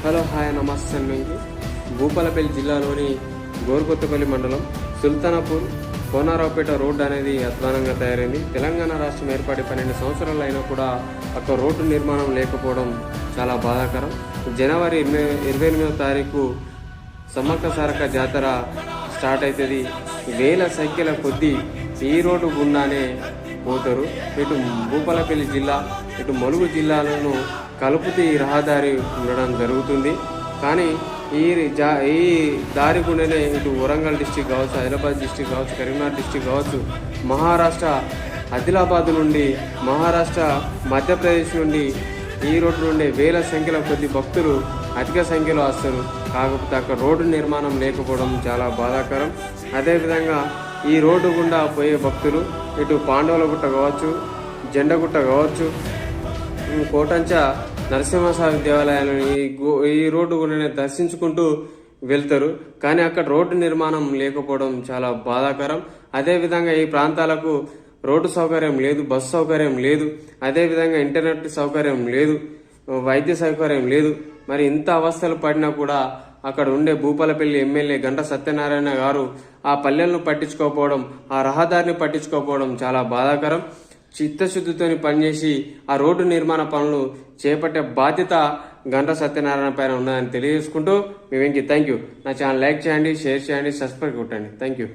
Hello hi నమస్తే అండి. భూపాలపల్లి జిల్లాలోని గోరుకొత్తపల్లి మండలం సుల్తానాపూర్ కోనారావుపేట రోడ్డు అనేది అధ్వానంగా తయారైంది. తెలంగాణ రాష్ట్రం ఏర్పడి 12 సంవత్సరాలు అయినా కూడా అక్కడ రోడ్డు నిర్మాణం లేకపోవడం చాలా బాధాకరం. జనవరి 28వ తారీఖు సమ్మక్క సారక్క జాతర స్టార్ట్ అవుతుంది. వేల సంఖ్యల కొద్దీ ఈ రోడ్డు గుండానే పోతారు. ఇటు భూపాలపల్లి జిల్లా ఇటు ములుగు జిల్లాలను కలుపుతూ ఈ రహదారి ఉండడం జరుగుతుంది. కానీ ఈ దారి గుండెనే ఇటు వరంగల్ డిస్టిక్ కావచ్చు, హైదరాబాద్ డిస్టిక్ కావచ్చు, కరీంనగర్ డిస్టిక్ కావచ్చు, మహారాష్ట్ర ఆదిలాబాద్ నుండి, మహారాష్ట్ర మధ్యప్రదేశ్ నుండి ఈ రోడ్డు నుండి వేల సంఖ్యలో కొద్ది భక్తులు అధిక సంఖ్యలో వస్తారు. కాకపోతే అక్కడ రోడ్డు నిర్మాణం లేకపోవడం చాలా బాధాకరం. అదేవిధంగా ఈ రోడ్డు గుండా పోయే భక్తులు ఇటు పాండవులగుట్ట కావచ్చు, జెండగుట్ట కావచ్చు, కోటంచ నరసింహస్వామి దేవాలయాలను ఈ రోడ్డు గుండానే దర్శించుకుంటూ వెళ్తారు. కానీ అక్కడ రోడ్డు నిర్మాణం లేకపోవడం చాలా బాధాకరం. అదేవిధంగా ఈ ప్రాంతాలకు రోడ్డు సౌకర్యం లేదు, బస్సు సౌకర్యం లేదు, అదేవిధంగా ఇంటర్నెట్ సౌకర్యం లేదు, వైద్య సౌకర్యం లేదు. మరి ఇంత అవస్థలు పడినా కూడా అక్కడ ఉండే భూపాలపల్లి ఎమ్మెల్యే గంట సత్యనారాయణ గారు ఆ పల్లెలను పట్టించుకోకపోవడం, ఆ రహదారిని పట్టించుకోకపోవడం చాలా బాధాకరం. చిత్తశుద్ధితో పనిచేసి ఆ రోడ్డు నిర్మాణ పనులు చేపట్టే బాధ్యత గంట సత్యనారాయణ పైన ఉన్నదని తెలియజేసుకుంటూ మీ వెంకీ థ్యాంక్ యూ. నా ఛానల్ లైక్ చేయండి, షేర్ చేయండి, సబ్స్క్రైబ్ కొట్టండి. Thank you.